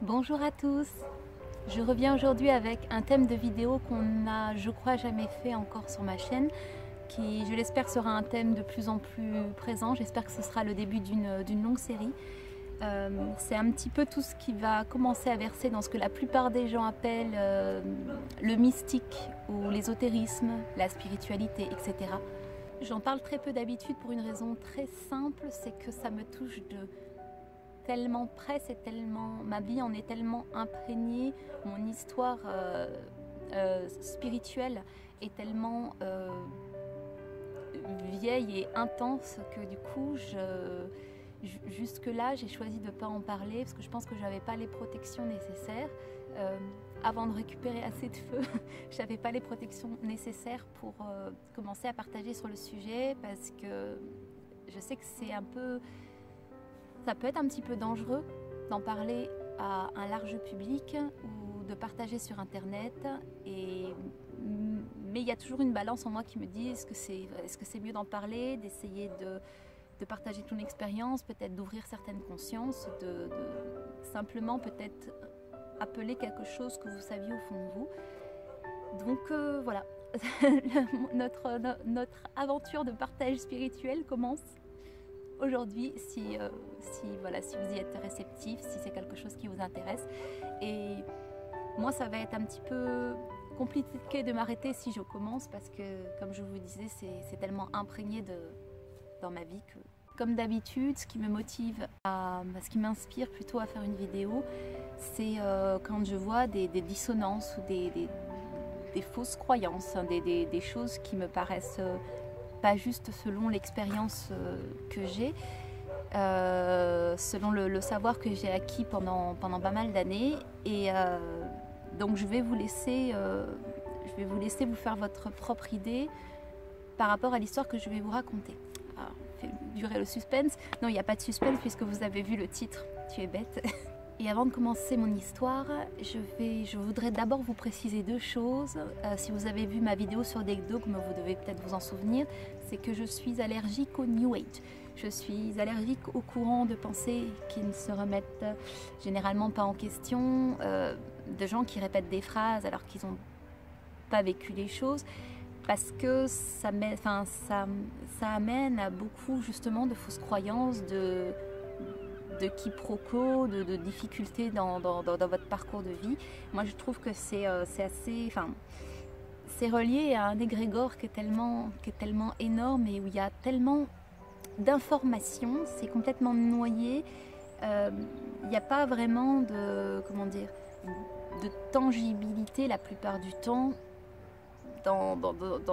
Bonjour à tous, je reviens aujourd'hui avec un thème de vidéo qu'on n'a, je crois, jamais fait encore sur ma chaîne, qui, je l'espère, sera un thème de plus en plus présent. J'espère que ce sera le début d'une longue série. C'est un petit peu tout ce qui va commencer à verser dans ce que la plupart des gens appellent le mystique ou l'ésotérisme, la spiritualité, etc. J'en parle très peu d'habitude pour une raison très simple, c'est que ça me touche de tellement près, c'est tellement, ma vie en est tellement imprégnée, mon histoire spirituelle est tellement vieille et intense que du coup, jusque-là, j'ai choisi de ne pas en parler parce que je pense que je n'avais pas les protections nécessaires. Avant de récupérer assez de feu, je n'avais pas les protections nécessaires pour commencer à partager sur le sujet parce que je sais que c'est un peu... Ça peut être un petit peu dangereux d'en parler à un large public ou de partager sur Internet. Mais il y a toujours une balance en moi qui me dit est-ce que c'est mieux d'en parler, d'essayer de partager ton expérience, peut-être d'ouvrir certaines consciences, de simplement peut-être appeler quelque chose que vous saviez au fond de vous. Donc voilà, notre aventure de partage spirituel commence aujourd'hui, si vous y êtes réceptif, si c'est quelque chose qui vous intéresse. Et moi, ça va être un petit peu compliqué de m'arrêter si je commence parce que, comme je vous disais, c'est tellement imprégné dans ma vie que, comme d'habitude, ce qui me motive, ce qui m'inspire plutôt à faire une vidéo, c'est quand je vois des dissonances ou des fausses croyances, hein, des choses qui me paraissent... pas juste selon l'expérience que j'ai, selon le savoir que j'ai acquis pendant pas mal d'années. Et donc je vais vous laisser vous faire votre propre idée par rapport à l'histoire que je vais vous raconter. Alors, fait durer le suspense. Non, il n'y a pas de suspense puisque vous avez vu le titre. Tu es bête. Et avant de commencer mon histoire, je voudrais d'abord vous préciser deux choses. Si vous avez vu ma vidéo sur des dogmes, vous devez peut-être vous en souvenir, c'est que je suis allergique au New Age. Je suis allergique aux courants de pensée qui ne se remettent généralement pas en question, de gens qui répètent des phrases alors qu'ils n'ont pas vécu les choses, parce que ça amène à beaucoup justement de fausses croyances, de quiproquos, de difficultés dans votre parcours de vie. Moi, je trouve que c'est assez... c'est relié à un égrégore qui est tellement énorme et où il y a tellement d'informations, c'est complètement noyé. Il n'y a pas vraiment de tangibilité la plupart du temps dans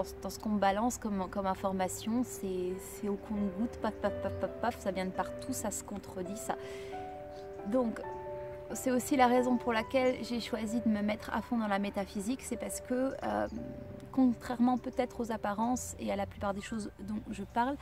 ce qu'on me balance comme information. C'est au compte-gouttes, paf, paf, paf, paf, paf, ça vient de partout, ça se contredit, ça. Donc, c'est aussi la raison pour laquelle j'ai choisi de me mettre à fond dans la métaphysique, c'est parce que, contrairement peut-être aux apparences et à la plupart des choses dont je parle,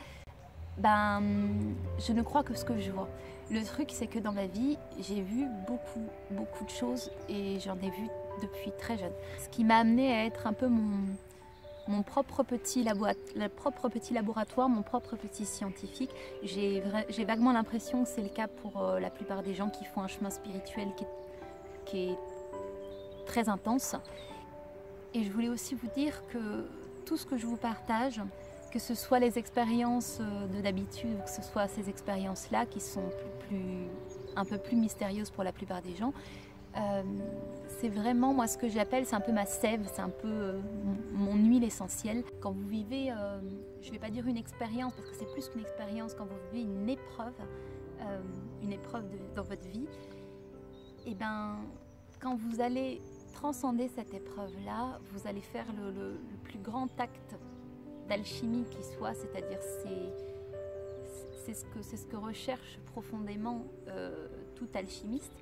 je ne crois que ce que je vois. Le truc, c'est que dans ma vie, j'ai vu beaucoup de choses et j'en ai vu depuis très jeune. Ce qui m'a amené à être un peu mon propre petit laboratoire, mon propre petit scientifique. J'ai vaguement l'impression que c'est le cas pour la plupart des gens qui font un chemin spirituel qui est très intense. Et je voulais aussi vous dire que tout ce que je vous partage, que ce soit les expériences de d'habitude ou que ce soit ces expériences-là qui sont un peu plus mystérieuses pour la plupart des gens, c'est vraiment, moi, ce que j'appelle, c'est un peu ma sève, c'est un peu mon huile essentielle. Quand vous vivez, je ne vais pas dire une expérience, parce que c'est plus qu'une expérience, quand vous vivez une épreuve dans votre vie, et quand vous allez transcender cette épreuve-là, vous allez faire le plus grand acte d'alchimie qui soit, c'est-à-dire c'est ce que recherche profondément tout alchimiste,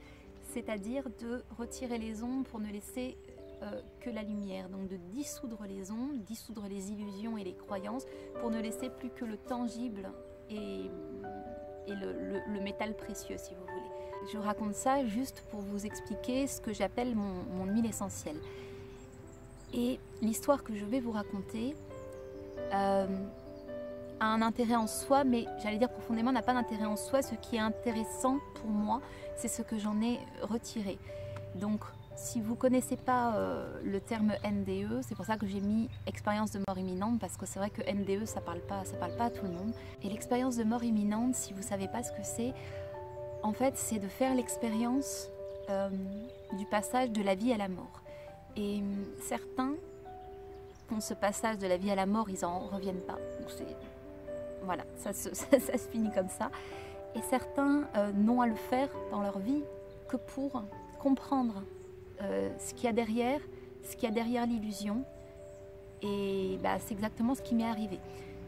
c'est-à-dire de retirer les ombres pour ne laisser que la lumière, donc de dissoudre les ombres, dissoudre les illusions et les croyances pour ne laisser plus que le tangible et le métal précieux, si vous voulez. Je vous raconte ça juste pour vous expliquer ce que j'appelle mon huile essentielle. Et l'histoire que je vais vous raconter, a un intérêt en soi, mais j'allais dire profondément n'a pas d'intérêt en soi. Ce qui est intéressant pour moi, c'est ce que j'en ai retiré. Donc, si vous ne connaissez pas le terme NDE, c'est pour ça que j'ai mis expérience de mort imminente, parce que c'est vrai que NDE, ça parle pas à tout le monde. Et l'expérience de mort imminente, si vous ne savez pas ce que c'est, en fait, c'est de faire l'expérience du passage de la vie à la mort. Et certains font ce passage de la vie à la mort, ils n'en reviennent pas. Donc voilà, ça se finit comme ça. Et certains n'ont à le faire dans leur vie que pour comprendre ce qu'il y a derrière l'illusion. Et c'est exactement ce qui m'est arrivé.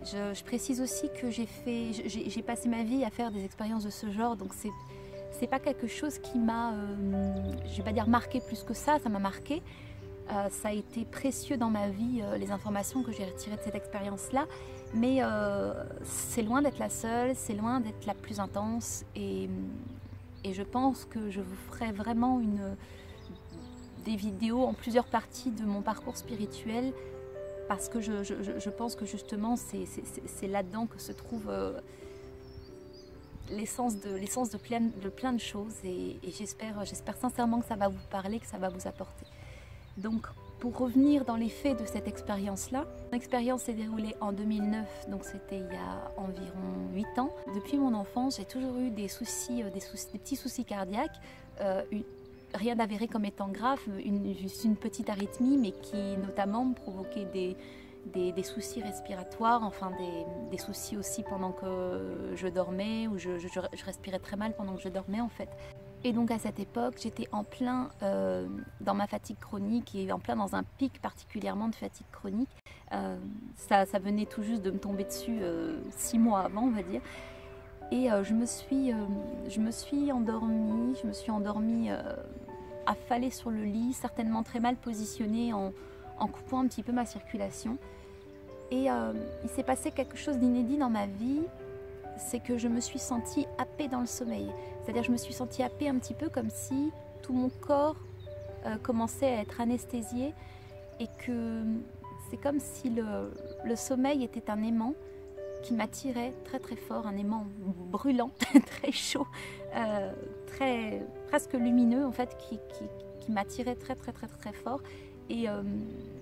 Je précise aussi que j'ai passé ma vie à faire des expériences de ce genre, donc c'est pas quelque chose qui m'a, je vais pas dire marqué plus que ça m'a marqué. Ça a été précieux dans ma vie, les informations que j'ai retirées de cette expérience-là, mais c'est loin d'être la seule, c'est loin d'être la plus intense, et je pense que je vous ferai vraiment des vidéos en plusieurs parties de mon parcours spirituel, parce que je pense que justement c'est là-dedans que se trouve l'essence de plein de choses, et j'espère sincèrement que ça va vous parler, que ça va vous apporter. Donc, pour revenir dans les faits de cette expérience-là, l'expérience s'est déroulée en 2009, donc c'était il y a environ 8 ans. Depuis mon enfance, j'ai toujours eu des petits soucis cardiaques, rien d'avéré comme étant grave, juste une petite arythmie, mais qui notamment me provoquait des soucis respiratoires, enfin des soucis aussi pendant que je dormais, ou je respirais très mal pendant que je dormais en fait. Et donc à cette époque, j'étais en plein dans ma fatigue chronique, et en plein dans un pic particulièrement de fatigue chronique. Ça venait tout juste de me tomber dessus 6 mois avant, on va dire. Et je me suis endormie affalée sur le lit, certainement très mal positionnée, en coupant un petit peu ma circulation. Et il s'est passé quelque chose d'inédit dans ma vie, c'est que je me suis sentie happée dans le sommeil. C'est-à-dire je me suis sentie happée un petit peu comme si tout mon corps commençait à être anesthésié, et que c'est comme si le sommeil était un aimant qui m'attirait très très fort, un aimant brûlant, très chaud, presque lumineux en fait, qui m'attirait très très très très fort. Et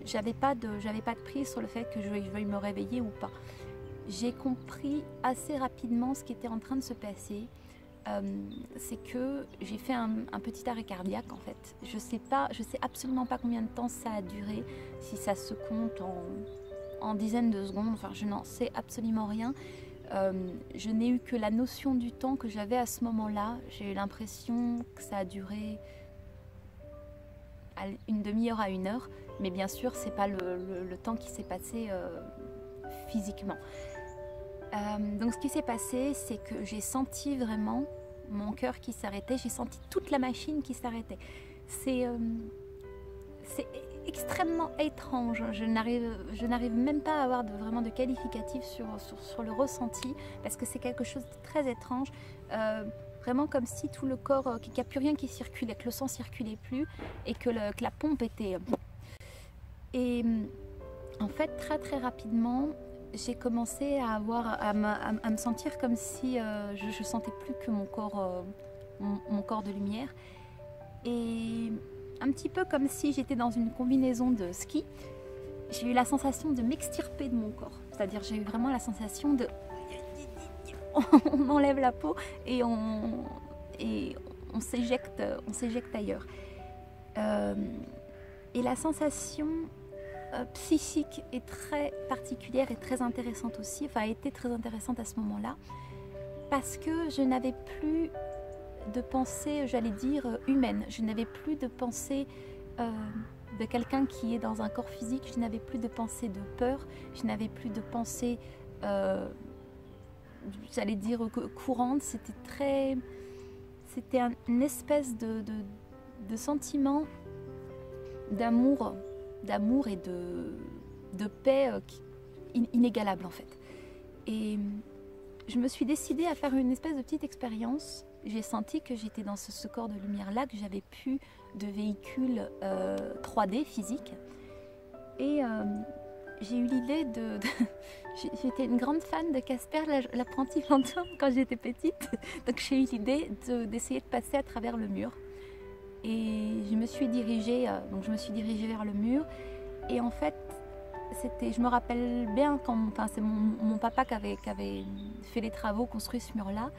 j'avais pas de prise sur le fait que je veuille me réveiller ou pas. J'ai compris assez rapidement ce qui était en train de se passer. C'est que j'ai fait un petit arrêt cardiaque en fait. Je sais absolument pas combien de temps ça a duré, si ça se compte en dizaines de secondes, enfin je n'en sais absolument rien. Je n'ai eu que la notion du temps que j'avais à ce moment-là. J'ai eu l'impression que ça a duré une demi-heure à 1 heure, mais bien sûr c'est pas le temps qui s'est passé physiquement. Donc ce qui s'est passé, c'est que j'ai senti vraiment mon cœur qui s'arrêtait, j'ai senti toute la machine qui s'arrêtait. C'est extrêmement étrange, je n'arrive même pas à avoir vraiment de qualificatif sur le ressenti, parce que c'est quelque chose de très étrange, vraiment comme si tout le corps, qu'il n'y a plus rien qui circulait, que le sang circulait plus, et que la pompe était... Et en fait, très très rapidement, j'ai commencé à me sentir comme si je sentais plus que mon corps de lumière, et un petit peu comme si j'étais dans une combinaison de ski. J'ai eu la sensation de m'extirper de mon corps, c'est-à-dire j'ai eu vraiment la sensation de on enlève la peau et on s'éjecte ailleurs, et la sensation psychique est très particulière et très intéressante aussi, enfin a été très intéressante à ce moment-là, parce que je n'avais plus de pensée, j'allais dire, humaine. Je n'avais plus de pensée de quelqu'un qui est dans un corps physique, je n'avais plus de pensée de peur, je n'avais plus de pensée, j'allais dire, courante. C'était une espèce de sentiment d'amour et de paix inégalable en fait. Et je me suis décidée à faire une espèce de petite expérience. J'ai senti que j'étais dans ce corps de lumière-là, que j'avais plus de véhicule 3D physique. Et j'ai eu l'idée J'étais une grande fan de Casper, l'apprenti fantôme, quand j'étais petite. Donc j'ai eu l'idée d'essayer de passer à travers le mur. Et je me suis dirigée vers le mur. Et en fait, je me rappelle bien c'est mon papa qui avait fait les travaux, construit ce mur-là.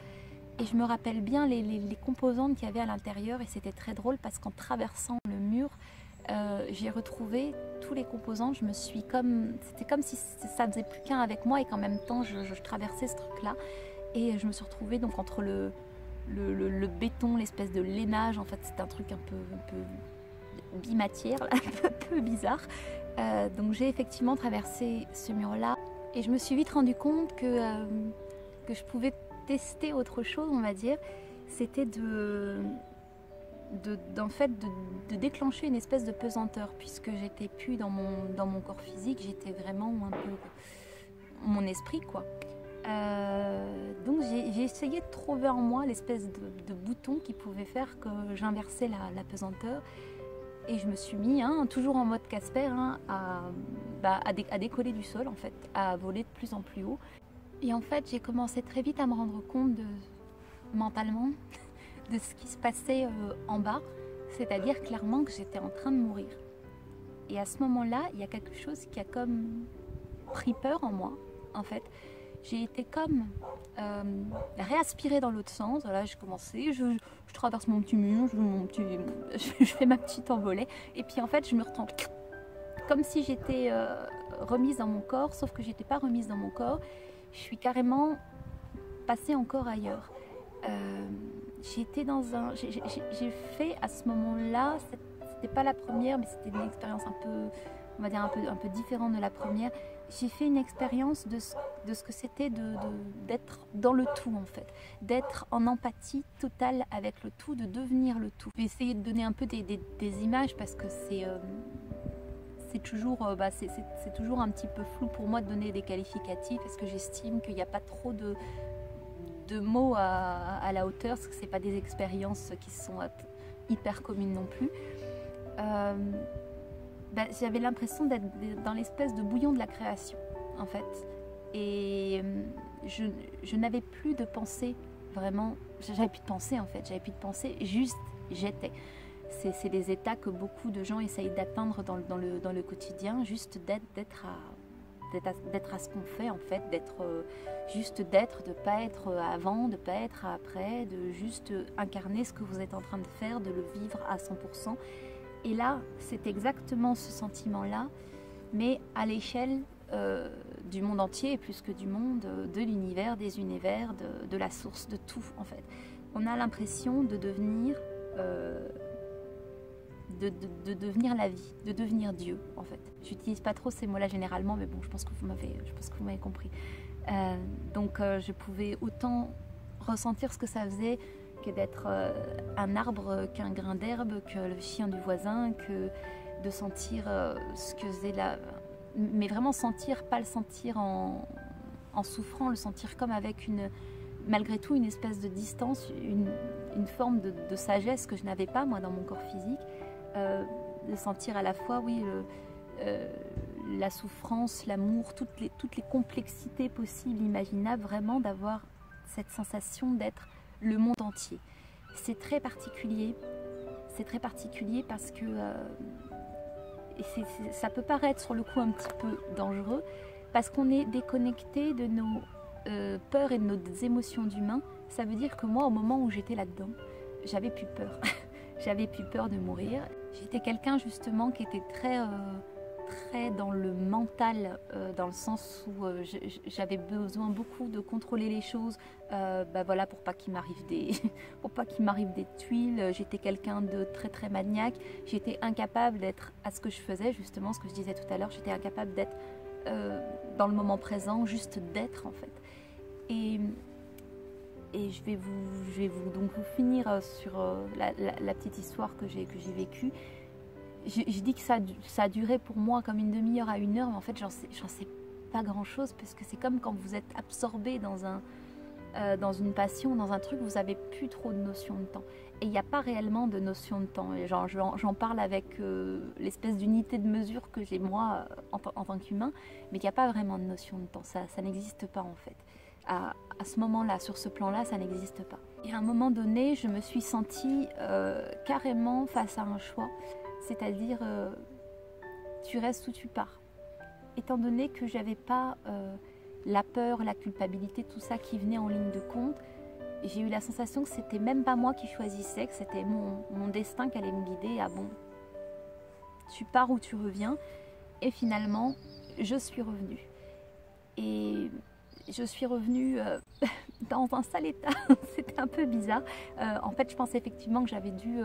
Et je me rappelle bien les composantes qu'il y avait à l'intérieur. Et c'était très drôle parce qu'en traversant le mur, j'ai retrouvé tous les composants. C'était comme si ça faisait plus qu'un avec moi et qu'en même temps je traversais ce truc-là. Et je me suis retrouvée donc entre le béton, l'espèce de lainage. En fait, c'était un truc un peu bimatière, un peu bizarre. Donc j'ai effectivement traversé ce mur-là et je me suis vite rendu compte que je pouvais tester autre chose, on va dire. C'était de déclencher une espèce de pesanteur, puisque j'étais plus dans mon corps physique, j'étais vraiment un peu mon esprit, quoi. Donc j'ai essayé de trouver en moi l'espèce de bouton qui pouvait faire que j'inversais la pesanteur. Et je me suis mis, toujours en mode Casper, à décoller du sol, en fait, à voler de plus en plus haut. Et en fait, j'ai commencé très vite à me rendre compte mentalement de ce qui se passait en bas, c'est-à-dire clairement que j'étais en train de mourir. Et à ce moment-là, il y a quelque chose qui a comme pris peur en moi, en fait. J'ai été comme réaspirée dans l'autre sens. Voilà, j'ai commencé, je traverse mon petit mur, je fais ma petite envolée. Et puis en fait, je me retrouve comme si j'étais remise dans mon corps, sauf que j'étais pas remise dans mon corps. Je suis carrément passée encore ailleurs. J'ai fait à ce moment-là, c'était pas la première, mais c'était une expérience on va dire un peu différente de la première. J'ai fait une expérience de ce que c'était d'être dans le tout, en fait, d'être en empathie totale avec le tout, de devenir le tout. Je vais essayer de donner un peu des images parce que c'est toujours un petit peu flou pour moi de donner des qualificatifs, parce que j'estime qu'il n'y a pas trop de mots à la hauteur, parce que ce n'est pas des expériences qui sont hyper communes non plus. J'avais l'impression d'être dans l'espèce de bouillon de la création, en fait. Et je n'avais plus de pensée, vraiment. J'avais plus de pensée, en fait. J'avais plus de pensée, juste j'étais. C'est des états que beaucoup de gens essayent d'atteindre dans le quotidien, juste d'être à ce qu'on fait, en fait, de ne pas être avant, de ne pas être après, de juste incarner ce que vous êtes en train de faire, de le vivre à 100%. Et là, c'est exactement ce sentiment-là, mais à l'échelle du monde entier, et plus que du monde, de l'univers, des univers, de la source, de tout, en fait. On a l'impression de devenir la vie, de devenir Dieu, en fait. J'utilise pas trop ces mots-là généralement, mais bon, je pense que vous m'avez compris. Donc, je pouvais autant ressentir ce que ça faisait que d'être un arbre, qu'un grain d'herbe, que le chien du voisin, que de sentir ce que faisait mais vraiment sentir, pas le sentir en souffrant, le sentir comme avec malgré tout une espèce de distance, une forme de sagesse que je n'avais pas moi dans mon corps physique, de sentir à la fois, oui, la souffrance, l'amour, toutes les complexités possibles, imaginables, vraiment d'avoir cette sensation d'être le monde entier. C'est très particulier parce que ça peut paraître sur le coup un petit peu dangereux, parce qu'on est déconnecté de nos peurs et de nos émotions d'humains. Ça veut dire que moi, au moment où j'étais là-dedans, j'avais plus peur. J'avais plus peur de mourir. J'étais quelqu'un justement qui était très dans le mental, dans le sens où j'avais besoin beaucoup de contrôler les choses, voilà, pour pas qu'il m'arrive des tuiles. J'étais quelqu'un de très très maniaque. J'étais incapable d'être à ce que je faisais, justement ce que je disais tout à l'heure. J'étais incapable d'être dans le moment présent, juste d'être, en fait. Et je vais vous finir sur la petite histoire que j'ai vécue. Je dis que ça a duré pour moi comme une demi-heure à 1 heure, mais en fait j'en sais pas grand-chose, parce que c'est comme quand vous êtes absorbé dans une passion, dans un truc, vous avez plus trop de notion de temps. Et il n'y a pas réellement de notion de temps. J'en parle avec l'espèce d'unité de mesure que j'ai moi en tant qu'humain, mais il n'y a pas vraiment de notion de temps. Ça n'existe pas en fait. À ce moment-là, sur ce plan-là, ça n'existe pas. Et à un moment donné, je me suis sentie carrément face à un choix, c'est-à-dire tu restes ou tu pars. Étant donné que j'avais pas la peur, la culpabilité, tout ça qui venait en ligne de compte, j'ai eu la sensation que c'était même pas moi qui choisissais, que c'était mon destin qui allait me guider. Ah bon, tu pars ou tu reviens. Et finalement, je suis revenue. Et je suis revenue dans un sale état. C'était un peu bizarre. En fait, je pensais effectivement que j'avais dû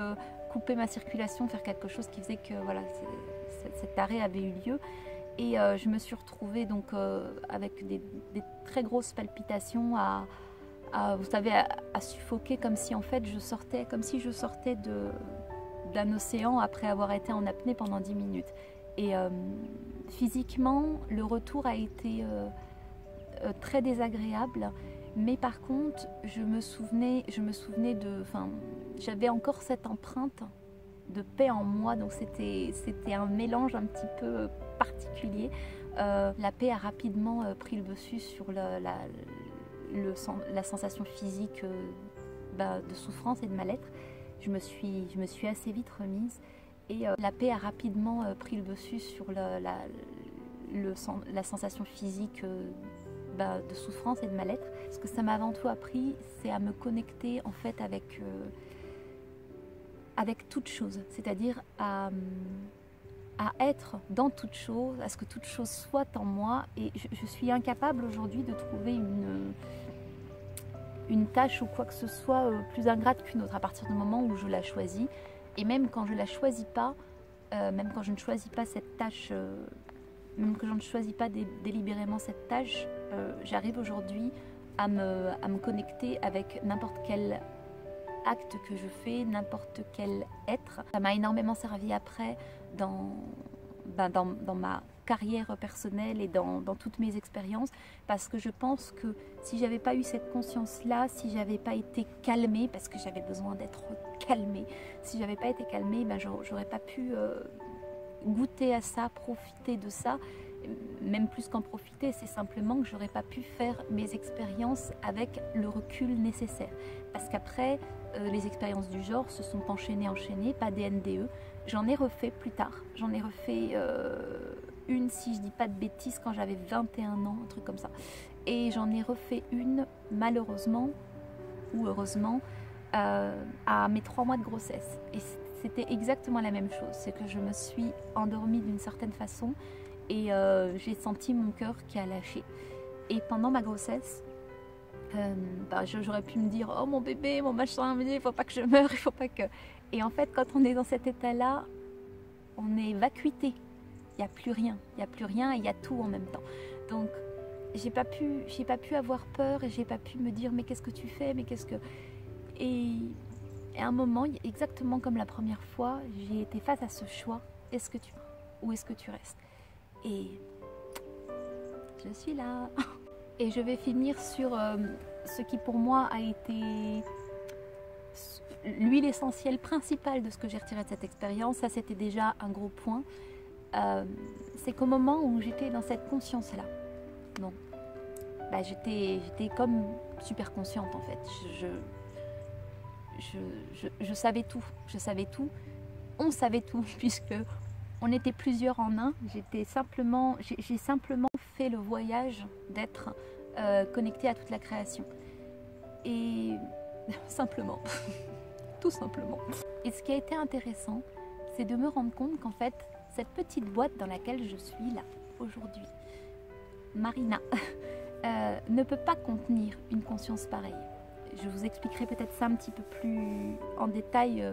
couper ma circulation, faire quelque chose qui faisait que voilà, cet arrêt avait eu lieu. Et je me suis retrouvée donc avec des très grosses palpitations vous savez, à suffoquer comme si en fait je sortais d'un océan après avoir été en apnée pendant 10 minutes. Et physiquement, le retour a été très désagréable, mais par contre, je me souvenais j'avais encore cette empreinte de paix en moi, donc c'était un mélange un petit peu particulier. La paix a rapidement pris le dessus sur la sensation physique de souffrance et de mal-être. Je me suis assez vite remise et la paix a rapidement pris le dessus sur la sensation physique de souffrance et de mal-être. Ce que ça m'a avant tout appris, c'est à me connecter en fait avec toute chose, c'est-à-dire à être dans toute chose, à ce que toute chose soit en moi. Et je suis incapable aujourd'hui de trouver une tâche ou quoi que ce soit plus ingrate qu'une autre à partir du moment où je la choisis. Et même quand je la choisis pas, même quand je ne choisis pas cette tâche, même que je ne choisis pas délibérément cette tâche, j'arrive aujourd'hui à me connecter avec n'importe quel acte que je fais, n'importe quel être. Ça m'a énormément servi après dans ma carrière personnelle et dans toutes mes expériences, parce que je pense que si j'avais pas eu cette conscience-là, si j'avais pas été calmée, parce que j'avais besoin d'être calmée, si j'avais pas été calmée, j'aurais pas pu goûter à ça, profiter de ça. Même plus qu'en profiter, c'est simplement que j'aurais pas pu faire mes expériences avec le recul nécessaire. Parce qu'après, les expériences du genre se sont enchaînées, pas des NDE. J'en ai refait plus tard. J'en ai refait une, si je dis pas de bêtises, quand j'avais 21 ans, un truc comme ça. Et j'en ai refait une, malheureusement, ou heureusement, à mes 3 mois de grossesse. Et c'était exactement la même chose. C'est que je me suis endormie d'une certaine façon et j'ai senti mon cœur qui a lâché. Et pendant ma grossesse, j'aurais pu me dire « Oh mon bébé, mon machin, il ne faut pas que je meure, il faut pas que... » Et en fait, quand on est dans cet état-là, on est vacuité. Il n'y a plus rien et il y a tout en même temps. Donc, j'ai pas pu avoir peur et j'ai pas pu me dire « Mais qu'est-ce que tu fais ? Mais qu'est-ce que... » Et à un moment, exactement comme la première fois, j'ai été face à ce choix. Est-ce que tu pars ou est-ce que tu restes ? Et je suis là. Et je vais finir sur ce qui pour moi a été l'huile essentielle principale de ce que j'ai retiré de cette expérience. Ça, c'était déjà un gros point. C'est qu'au moment où j'étais dans cette conscience-là, j'étais comme super consciente en fait. Je savais tout. On savait tout puisque on était plusieurs en un. J'ai simplement fait le voyage d'être connectée à toute la création. Et simplement, tout simplement. Et ce qui a été intéressant, c'est de me rendre compte qu'en fait, cette petite boîte dans laquelle je suis là aujourd'hui, Marina, ne peut pas contenir une conscience pareille. Je vous expliquerai peut-être ça un petit peu plus en détail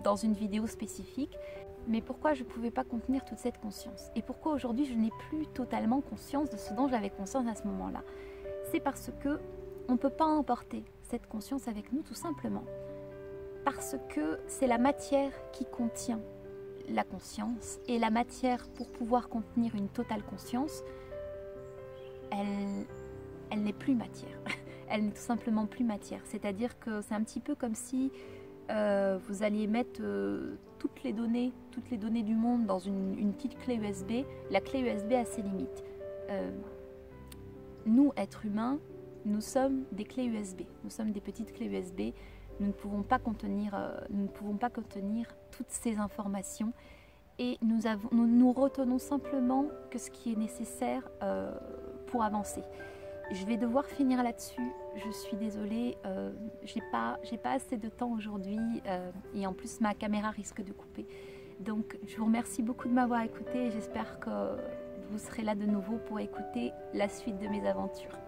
dans une vidéo spécifique. Mais pourquoi je ne pouvais pas contenir toute cette conscience? Et pourquoi aujourd'hui je n'ai plus totalement conscience de ce dont j'avais conscience à ce moment-là? C'est parce que on ne peut pas emporter cette conscience avec nous tout simplement. Parce que c'est la matière qui contient la conscience. Et la matière, pour pouvoir contenir une totale conscience, elle n'est plus matière. Elle n'est tout simplement plus matière. C'est-à-dire que c'est un petit peu comme si vous alliez mettre toutes les données du monde dans une petite clé USB. La clé USB a ses limites. Nous, êtres humains, nous sommes des clés USB. Nous sommes des petites clés USB. Nous ne pouvons pas contenir toutes ces informations. Et nous retenons simplement que ce qui est nécessaire pour avancer. Je vais devoir finir là-dessus. Je suis désolée, j'ai pas assez de temps aujourd'hui et en plus ma caméra risque de couper. Donc je vous remercie beaucoup de m'avoir écouté et j'espère que vous serez là de nouveau pour écouter la suite de mes aventures.